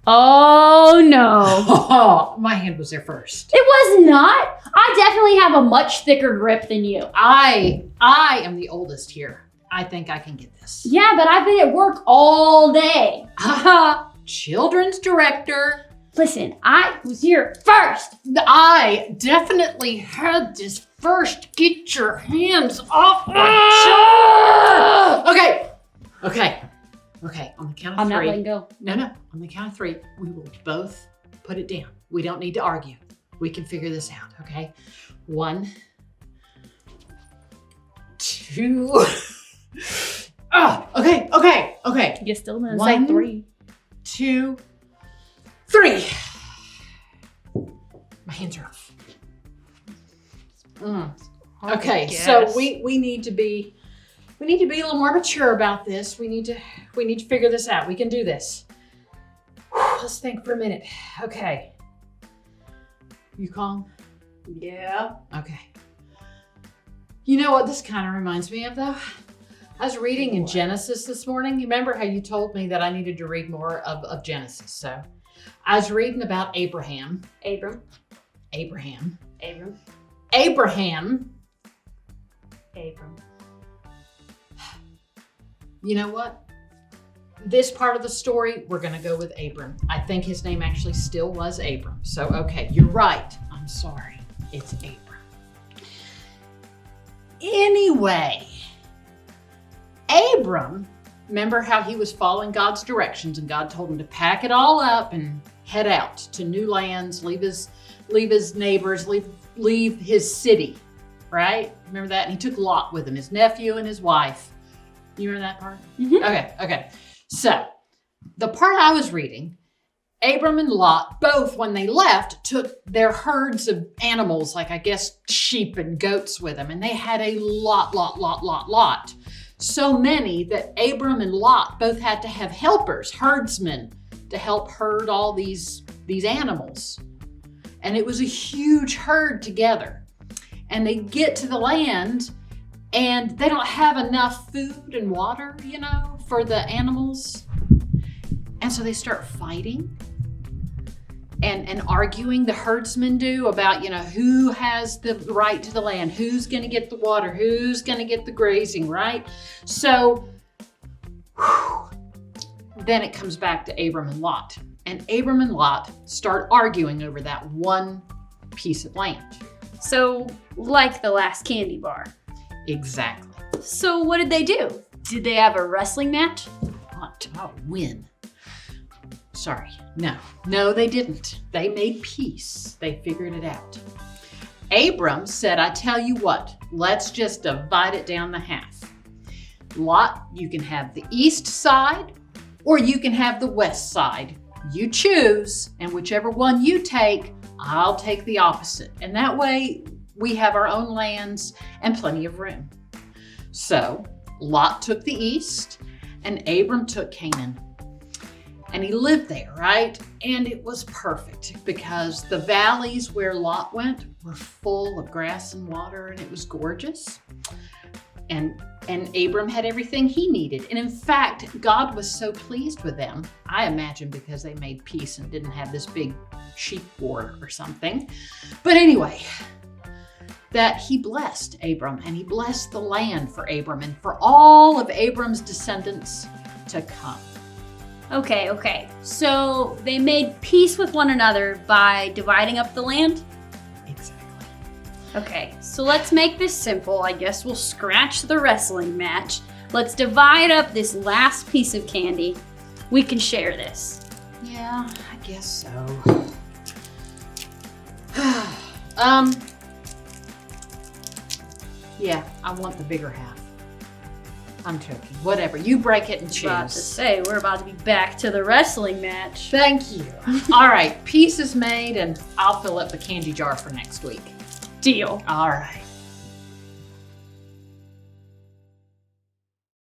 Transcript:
Oh, no. Oh, my hand was there first. It was not. I definitely have a much thicker grip than you. I am the oldest here. I think I can get this. Yeah, but I've been at work all day. Haha, children's director. Listen, I was here first. I definitely had this first. Get your hands off my chair. Okay. On the count of I'm three. not letting go. No. On the count of three, we will both put it down. We don't need to argue. We can figure this out, okay? 1, 2. Okay. You still didn't say 1, 3. 2, 3. My hands are off. Okay, so we need to be a little more mature about this. We need to figure this out. We can do this. Let's think for a minute. Okay. You calm? Yeah. Okay. You know what this kind of reminds me of, though? I was reading in Genesis this morning. You remember how you told me that I needed to read more of Genesis? So I was reading about Abraham. Abram. You know what? This part of the story, we're going to go with Abram. I think his name actually still was Abram. So, okay, you're right. I'm sorry. It's Abram. Anyway, Abram, remember how he was following God's directions and God told him to pack it all up and head out to new lands, leave his neighbors, leave his city, right? Remember that? And he took Lot with him, his nephew and his wife. You remember that part? Mm-hmm. Okay. So the part I was reading, Abram and Lot, both when they left, took their herds of animals, like I guess sheep and goats with them. And they had a lot. So many that Abram and Lot both had to have helpers, herdsmen, to help herd all these animals. And it was a huge herd together. And they get to the land and they don't have enough food and water, for the animals. And so they start fighting and arguing, the herdsmen do, about, who has the right to the land, who's going to get the water, who's going to get the grazing, right? So then it comes back to Abram and Lot. And Abram and Lot start arguing over that one piece of land. So, like the last candy bar. Exactly. So what did they do? Did they have a wrestling match? I'll win. Sorry. No, they didn't. They made peace. They figured it out. Abram said, I tell you what, let's just divide it down the half. Lot, you can have the east side or you can have the west side. You choose, and whichever one you take, I'll take the opposite. And that way we have our own lands and plenty of room. So Lot took the east and Abram took Canaan. And he lived there, right? And it was perfect because the valleys where Lot went were full of grass and water, and it was gorgeous. And Abram had everything he needed. And in fact, God was so pleased with them, I imagine because they made peace and didn't have this big sheep war or something. But anyway, that he blessed Abram and he blessed the land for Abram and for all of Abram's descendants to come. Okay. So they made peace with one another by dividing up the land? Exactly. Okay, so let's make this simple. I guess we'll scratch the wrestling match. Let's divide up this last piece of candy. We can share this. Yeah, I guess so. Yeah, I want the bigger half. I'm joking. Whatever. You break it and choose. About to say, we're about to be back to the wrestling match. Thank you. All right, peace is made, and I'll fill up the candy jar for next week. Deal. All right.